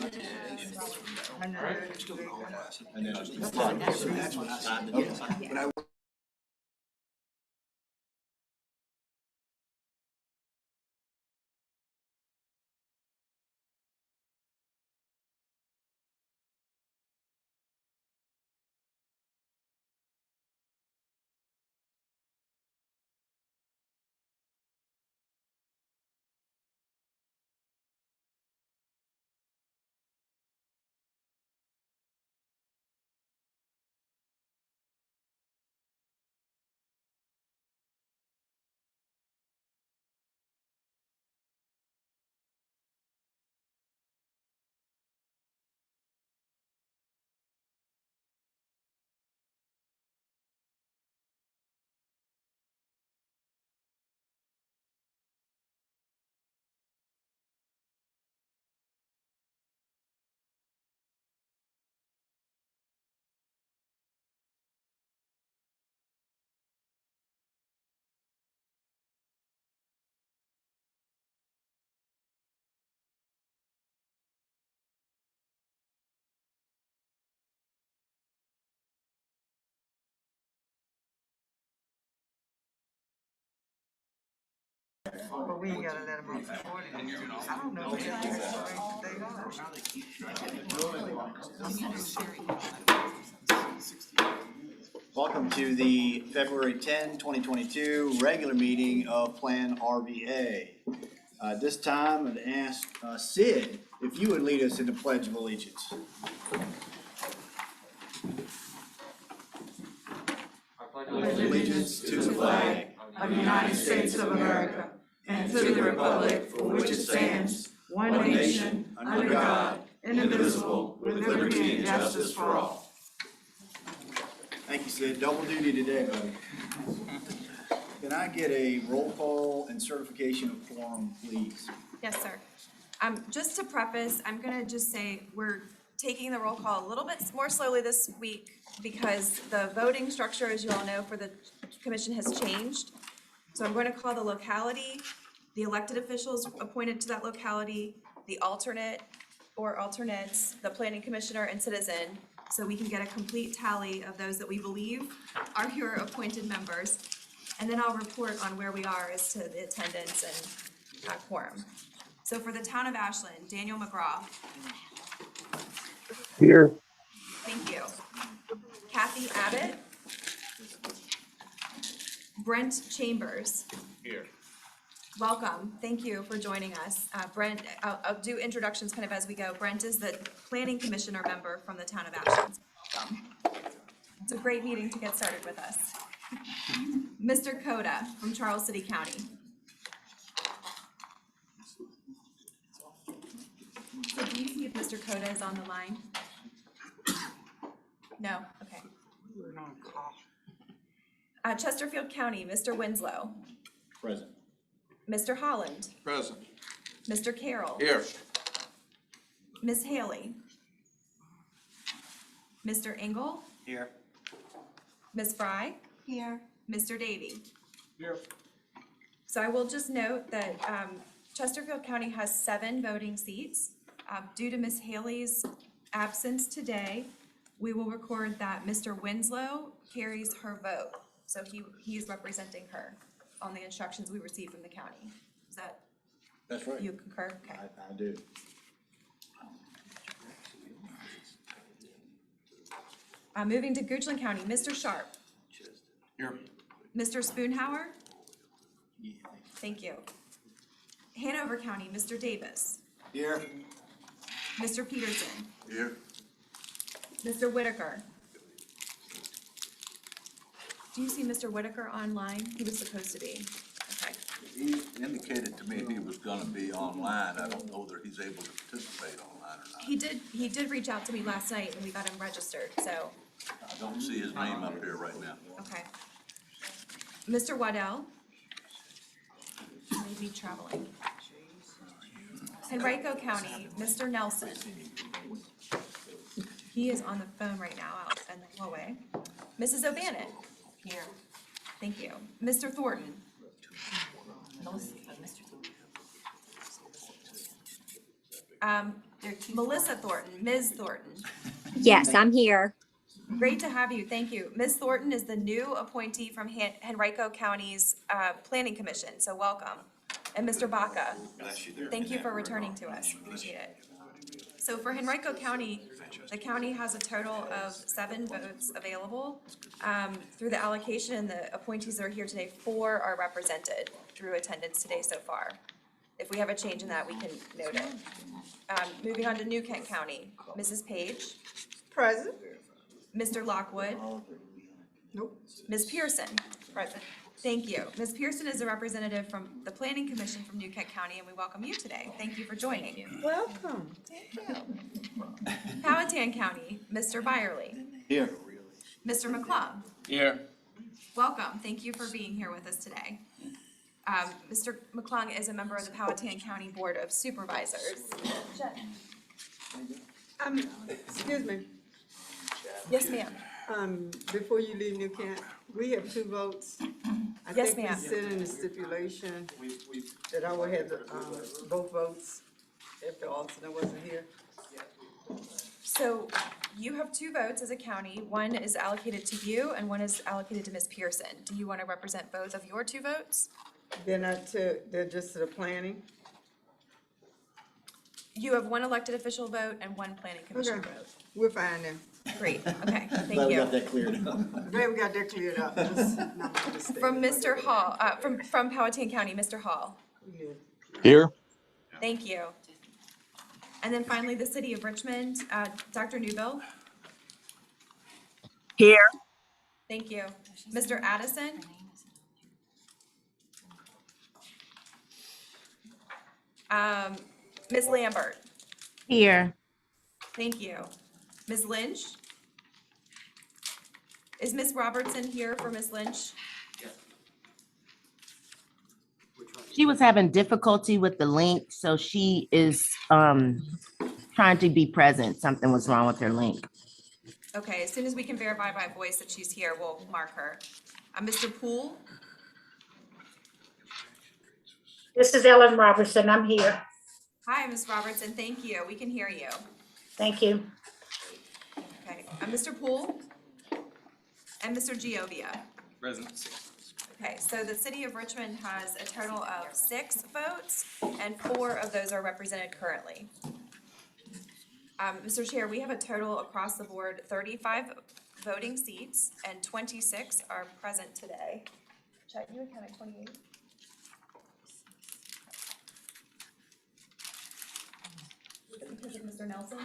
And then that's what I signed. But I But we ain't gotta let them up before then. I don't know if they welcome to the February 10, 2022 regular meeting of PlanRVA. This time I'd ask Sid if you would lead us in the Pledge of Allegiance. Allegiance to the flag of the United States of America and to the republic for which it stands, one nation, under God, indivisible, with liberty and justice for all. Thank you, Sid. Double duty today, buddy. Can I get a roll call and certification of quorum, please? Yes, sir. Just to preface, I'm gonna just say we're taking the roll call a little bit more slowly this week because the voting structure, as you all know, for the commission has changed. So I'm going to call the locality, the elected officials appointed to that locality, the alternate or alternates, the planning commissioner and citizen, so we can get a complete tally of those that we believe are your appointed members. And then I'll report on where we are as to the attendance and quorum. So for the town of Ashland, Daniel McGraw. Here. Thank you. Kathy Abbott. Brent Chambers. Here. Welcome. Thank you for joining us. Brent, I'll do introductions kind of as we go. Brent is the planning commissioner member from the town of Ashland. Welcome. It's a great meeting to get started with us. Mr. Coda from Charles City County. So do you see if Mr. Coda is on the line? No? Okay. Chesterfield County, Mr. Winslow. Present. Mr. Holland. Present. Mr. Carroll. Here. Ms. Haley. Mr. Engel. Here. Ms. Fry. Here. Mr. Davy. Here. So I will just note that Chesterfield County has 7 voting seats. Due to Ms. Haley's absence today, we will record that Mr. Winslow carries her vote. So he is representing her on the instructions we received from the county. Is that? That's right. You concur? Okay. I do. Moving to Goochland County, Mr. Sharp. Here. Mr. Spoonhauer. Thank you. Hanover County, Mr. Davis. Here. Mr. Peterson. Here. Mr. Whitaker. Do you see Mr. Whitaker online? He was supposed to be. Okay. He indicated to me he was gonna be online. I don't know whether he's able to participate online or not. He did reach out to me last night and we got him registered, so, I don't see his name up here right now. okay. Mr. Waddell. He may be traveling. Henrico County, Mr. Nelson. He is on the phone right now out in the hallway. Mrs. O'Bannon. Here. Thank you. Mr. Thornton. Melissa Thornton, Ms. Thornton. Yes, I'm here. Great to have you, thank you. Ms. Thornton is the new appointee from Henrico County's Planning Commission, so welcome. And Mr. Baca, thank you for returning to us, appreciate it. So for Henrico County, the county has a total of 7 votes available. Through the allocation, the appointees that are here today, 4 are represented through attendance today so far. If we have a change in that, we can note it. Moving on to New Kent County, Mrs. Page, Present. Mr. Lockwood, Nope. Ms. Pearson. Present. Thank you. Ms. Pearson is a representative from the Planning Commission from New Kent County, and we welcome you today. Thank you for joining. Welcome. Powhatan County, Mr. Byerly, Here. Mr. McClung. Here. Welcome. Thank you for being here with us today. Mr. McClung is a member of the Powhatan County Board of Supervisors. Excuse me, Yes, ma'am. before you leave New Kent, we have 2 votes. Yes, I think we ma'am. said in the stipulation that I would have both votes if the alternate wasn't here. So you have 2 votes as a county. One is allocated to you and one is allocated to Ms. Pearson. Do you want to represent both of your 2 votes? They're just to the planning. You have 1 elected official vote and 1 planning commission Okay. vote. We're fine then. Great, okay, Glad thank we got you. that cleared up. Glad we got that cleared up. Just not my mistake. From Mr. Hall, from Powhatan County, Mr. Hall, Yeah. Here. thank you. And then finally, the city of Richmond, Dr. Newbill, Here. thank you. Mr. Addison? Ms. Lambert, Here. thank you. Ms. Lynch? Is Ms. Robertson here for Ms. Lynch? She was having difficulty with the link, so she is trying to be present. Something was wrong with her link. Okay, as soon as we can verify by voice that she's here, we'll mark her. Mr. Poole? This is Ellen Robertson. I'm here. Hi, Ms. Robertson, thank you. We can hear you. Thank you. Okay, Mr. Poole? And Mr. Giovia? Present. Okay, so the city of Richmond has a total of 6 votes, and 4 of those are represented currently. Mr. Chair, we have a total across the board 35 voting seats, and 26 are present today. Chet, you had counted 28? Because of Mr. Nelson?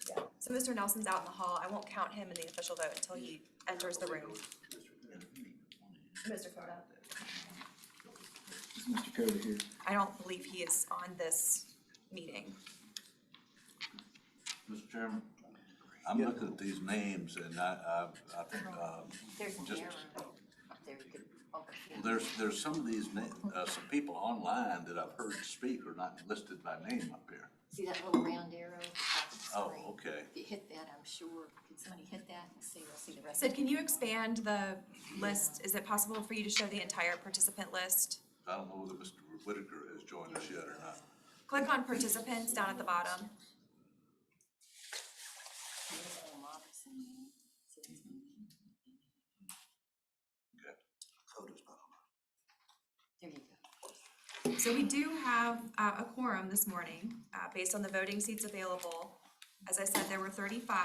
Yeah, so Mr. Nelson's out in the hall. I won't count him in the official vote until he enters the room. Mr. Coda? Is Mr. Coda here? I don't believe he is on this meeting. Mr. Chairman, I'm looking at these names and I think, just, there's some of these some people online that I've heard speak are not listed by name up here. See that little round arrow at the top of the Oh, screen? okay. If you hit that, I'm sure, could somebody hit that and see, we'll see the rest. Sid, can you expand the list? Is it possible for you to show the entire participant list? I don't know whether Mr. Whitaker has joined us yet or not. Click on participants down at the bottom. There you go. So we do have a quorum this morning, based on the voting seats available. As I said, there were 35,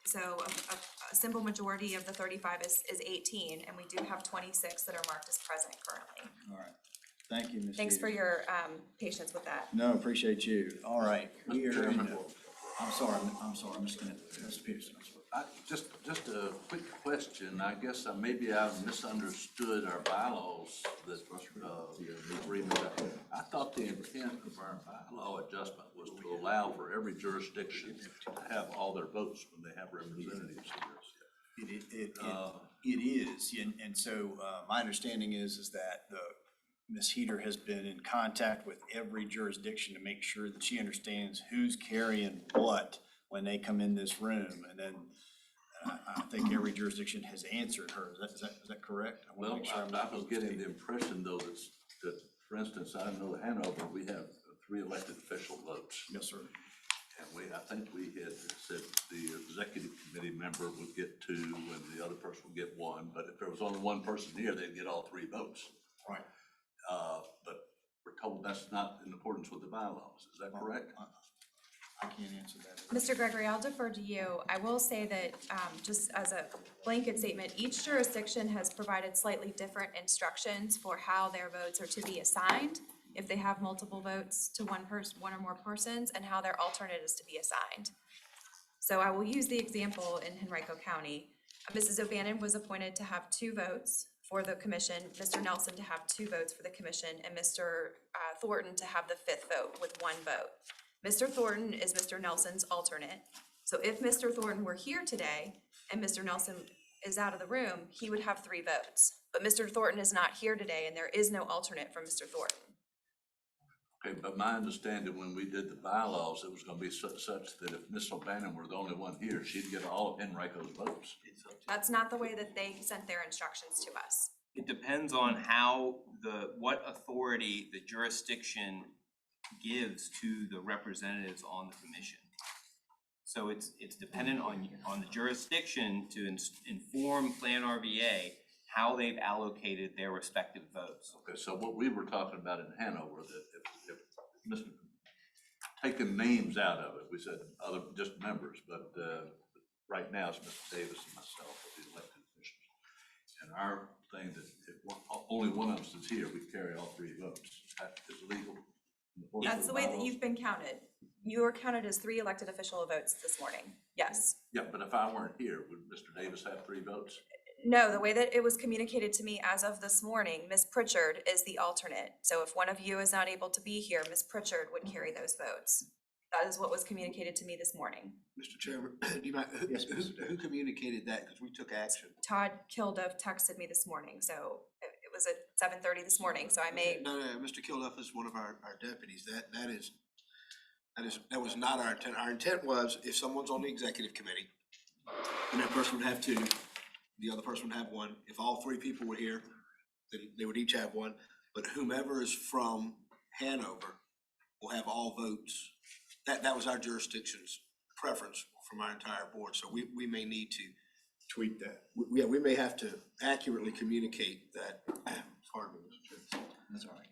so a simple majority of the 35 is 18, and we do have 26 that are marked as present currently. All right. Thank you, Ms. Thanks for Peters. your patience with that. No, appreciate you. All right. We are in, Chairman. I'm sorry, I'm just gonna, Mr. Peterson. I'm sorry. Just a quick question. I guess maybe I've misunderstood our bylaws that, the agreement. I thought the intent of our bylaw adjustment was to allow for every jurisdiction to have all their votes when they have representatives here. It is, and so, my understanding is that Ms. Heater has been in contact with every jurisdiction to make sure that she understands who's carrying what when they come in this room, and then I think every jurisdiction has answered her. Is that correct? Well, I was getting the impression though that, for instance, I know Hanover, we have three elected official votes. Yes, sir. And I think we had said the executive committee member would get two and the other person would get one, but if there was only one person here, they'd get all three votes. Right. But we're told that's not in accordance with the bylaws, is that correct? I can't answer that. Mr. Gregory, I'll defer to you. I will say that, just as a blanket statement, each jurisdiction has provided slightly different instructions for how their votes are to be assigned, if they have multiple votes to one or more persons, and how their alternate is to be assigned. So I will use the example in Henrico County. Mrs. O'Bannon was appointed to have 2 votes for the commission, Mr. Nelson to have 2 votes for the commission, and Mr. Thornton to have the 5th vote with 1 vote. Mr. Thornton is Mr. Nelson's alternate. So if Mr. Thornton were here today and Mr. Nelson is out of the room, he would have 3 votes. But Mr. Thornton is not here today and there is no alternate for Mr. Thornton. Okay, but my understanding when we did the bylaws, it was gonna be such that if Miss O'Bannon were the only one here, she'd get all of Henrico's votes. That's not the way that they sent their instructions to us. It depends on what authority the jurisdiction gives to the representatives on the commission. So it's dependent on the jurisdiction to inform PlanRVA how they've allocated their respective votes. Okay, so what we were talking about in Hanover, that if Mr. taking names out of it, we said other, just members, but right now it's Mr. Davis and myself, the elected officials. And our thing that if only one of us is here, we carry all 3 votes. That is legal. That's the way that you've been counted. You were counted as 3 elected official votes this morning. Yes. Yeah, but if I weren't here, would Mr. Davis have 3 votes? No, the way that it was communicated to me as of this morning, Ms. Pritchard is the alternate. So if one of you is not able to be here, Ms. Pritchard would carry those votes. That is what was communicated to me this morning. Mr. Chairman, do you mind, who communicated that? Because we took action. Todd Kilduff texted me this morning, so it was at 7:30 this morning, so I may. No, Mr. Kilduff is one of our deputies. That was not our intent. Our intent was if someone's on the executive committee, and that person would have 2, the other person would have 1. If all 3 people were here, then they would each have 1. But whomever is from Hanover will have all votes. That was our jurisdiction's preference from our entire board. So we may need to Tweet that. we may have to accurately communicate that. Pardon me, Mr. Chairman. That's all right.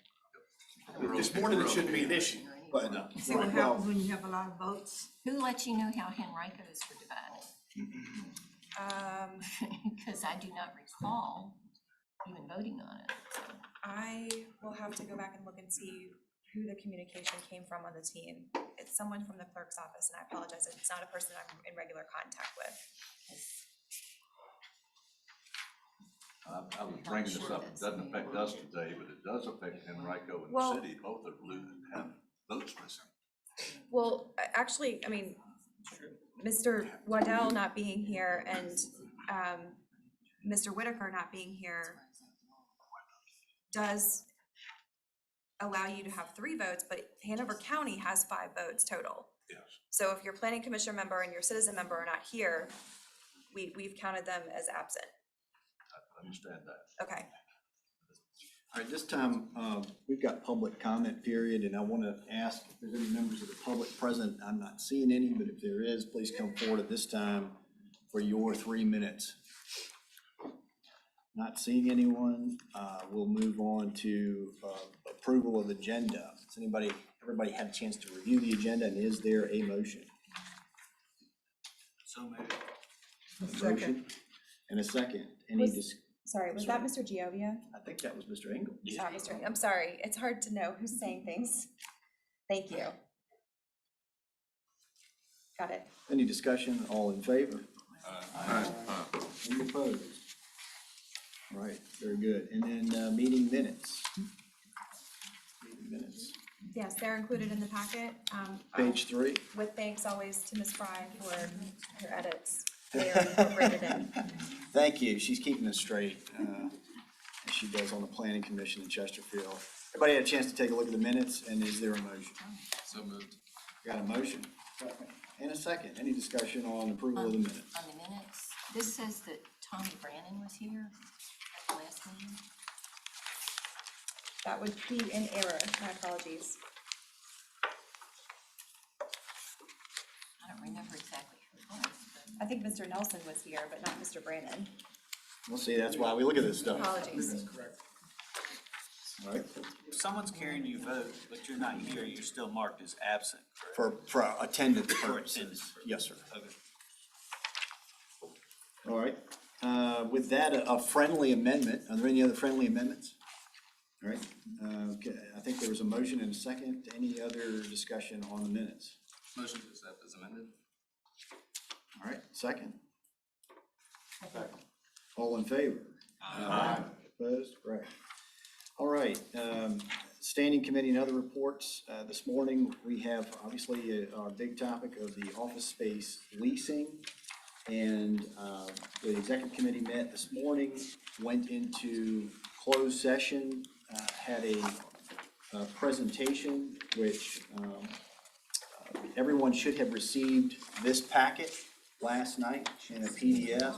This morning it shouldn't be an issue, but See what happens when you have a lot of votes? Who let you know how Henrico's were divided? Because I do not recall even voting on it. I will have to go back and look and see who the communication came from on the team. It's someone from the clerk's office, and I apologize if it's not a person I'm in regular contact with. I was bringing this up, it doesn't affect us today, but it does affect Henrico and the Well- city, both of them have votes missing. Well, actually, I mean, Mr. Waddell not being here and Mr. Whitaker not being here does allow you to have 3 votes, but Hanover County has 5 votes total. Yes. So if your planning commission member and your citizen member are not here, we've counted them as absent. I understand that. Okay. All right, this time, we've got public comment period, and I want to ask if there's any members of the public present. I'm not seeing any, but if there is, please come forward at this time for your 3 minutes. Not seeing anyone, we'll move on to approval of agenda. Has everybody had a chance to review the agenda, and is there a motion? so maybe. Motion and a second. Sorry, was that Mr. Giovia? I think that was Mr. Engel. I'm sorry, it's hard to know who's saying things. Thank you. Got it. Any discussion? All in favor? Any opposed? All right, very good. And then meeting minutes. Meeting minutes. Yes, they're included in the packet. Page 3. With thanks always to Ms. Fry for her edits. They are incorporated in. Thank you. She's keeping us straight, as she does on the planning commission in Chesterfield. Everybody had a chance to take a look at the minutes, and is there a motion? So moved. Got a motion? And a second. Any discussion on approval of the minutes? On the minutes, this says that Tommy Brannon was here at the last meeting. That would be in error. My apologies. remember exactly who it was, but I think Mr. Nelson was here, but not Mr. Brannon. We'll see, that's why we look at this stuff. Apologies. All right, If someone's carrying you vote, but you're not here, you're still marked as absent, correct? for attendance For purposes. attendance. Yes, sir. Okay. All right, with that, a friendly amendment, are there any other friendly amendments? All right, okay, I think there was a motion and a second, any other discussion on the minutes? Motion to accept as amended. All right, second? All in favor? Aye. Opposed? Right. All right, standing committee and other reports. This morning, we have obviously our big topic of the office space leasing. And the executive committee met this morning, went into closed session, had a presentation, which everyone should have received this packet last night in a PDF.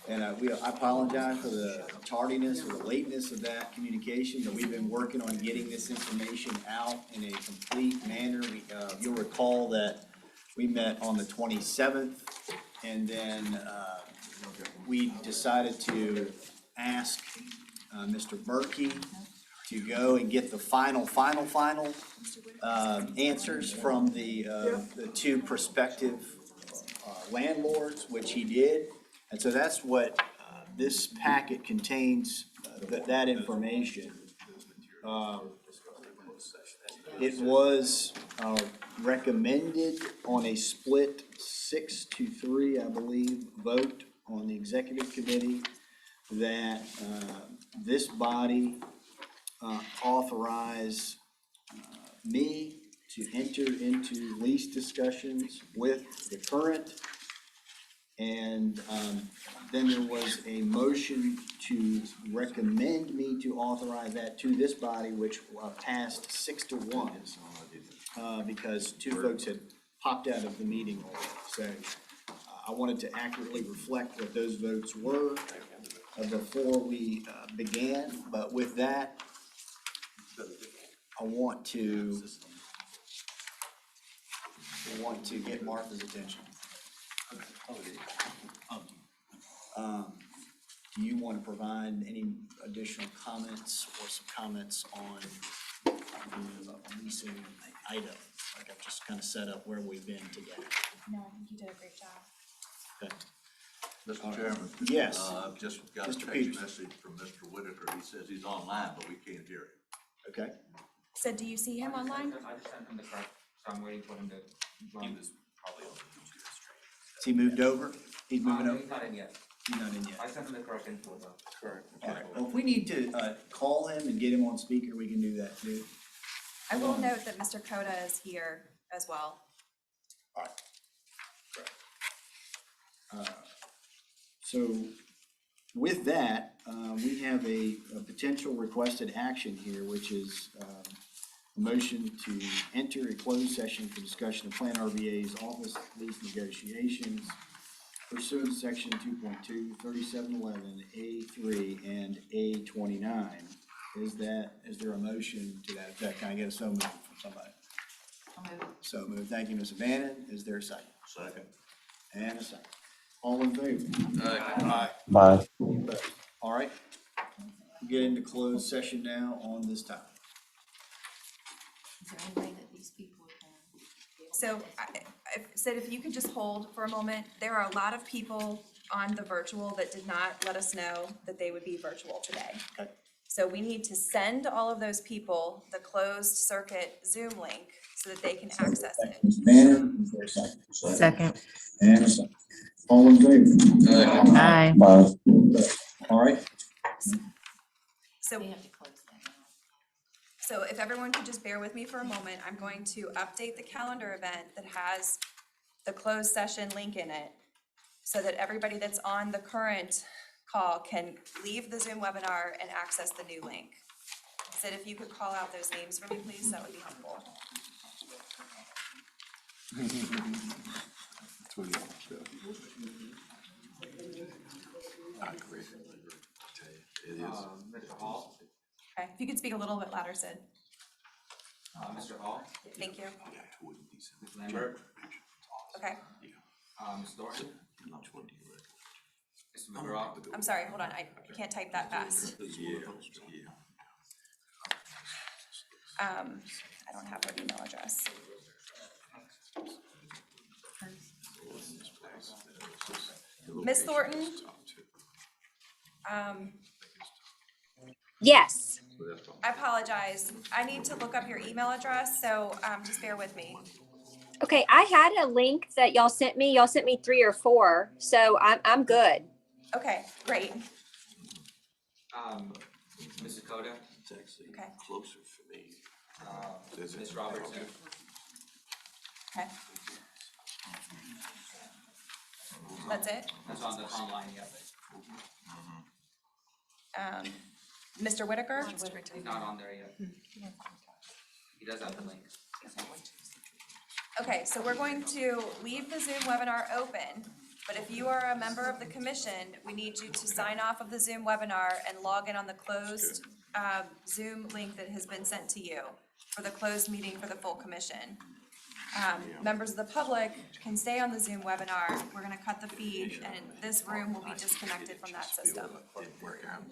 And I apologize for the tardiness or the lateness of that communication, but we've been working on getting this information out in a complete manner. You'll recall that we met on the 27th, and then we decided to ask Mr. Berkey to go and get the final answers from the two prospective landlords, which he did. And so that's what this packet contains, that information. It was recommended on a split 6-3, I believe, vote on the executive committee that this body authorize me to enter into lease discussions with the current. And then there was a motion to recommend me to authorize that to this body, which passed 6-1, because two folks had popped out of the meeting already. So I wanted to accurately reflect what those votes were before we began. But with that, I want to get Martha's attention. Do you want to provide any additional comments or some comments on the leasing item? Like I've just kind of set up where we've been together. No, I think you did a great job. Okay. Mr. Chairman. Yes. I've just got a Mr. text Peters. message from Mr. Whitaker. He says he's online, but we can't hear him. Okay. So do you see him online? I just sent him the correct, so I'm waiting for him to join. He was probably on the computer stream. Has he moved over? He's moving over? He's not in yet. He's not in yet. I sent him the correct info though. Correct. All right. Well, if we need to call him and get him on speaker, we can do that too. I will note that Mr. Coda is here as well. All right. So with that, we have a potential requested action here, which is a motion to enter a closed session for discussion of PlanRVA's office lease negotiations pursuant to section 2.2, 3711, A3, and A29. Is there a motion to that effect? Can I get a so moved from somebody? I'll move it. So moved. Thank you, Ms. Bannon. Is there a second? Second. And a second. All in favor? Aye. Aye. All right. Get into closed session now on this topic. Is there any way that these people can? So I said if you could just hold for a moment, there are a lot of people on the virtual that did not let us know that they would be virtual today. Okay. So we need to send all of those people the closed circuit Zoom link so that they can access it. Ms. Bannon, is there a second? Second. And a second. All in favor? Aye. All right. So, We have to close that now. so if everyone could just bear with me for a moment, I'm going to update the calendar event that has the closed session link in it so that everybody that's on the current call can leave the Zoom webinar and access the new link. Sid, if you could call out those names for me, please, that would be helpful. It is. Mr. Hall, Okay, if you could speak a little bit louder, Sid. Mr. Hall, Thank you. Ms. Lambert, Okay, Ms. Thornton? Mr. McGraw? I'm sorry, hold on, I can't type that fast. I don't have her email address. Ms. Thornton? Yes. I apologize. I need to look up your email address, so just bear with me. Okay, I had a link that y'all sent me. Y'all sent me 3 or 4, so I'm good. Okay, great. Ms. Dakota? Okay, Closer for me. Ms. Robertson? okay. That's it? That's online, yep. Mr. Whitaker? He's not on there yet. He does have the link. Okay, so we're going to leave the Zoom webinar open, but if you are a member of the commission, we need you to sign off of the Zoom webinar and log in on the closed Zoom link that has been sent to you for the closed meeting for the full commission. Members of the public can stay on the Zoom webinar. We're gonna cut the feed and this room will be disconnected from that system.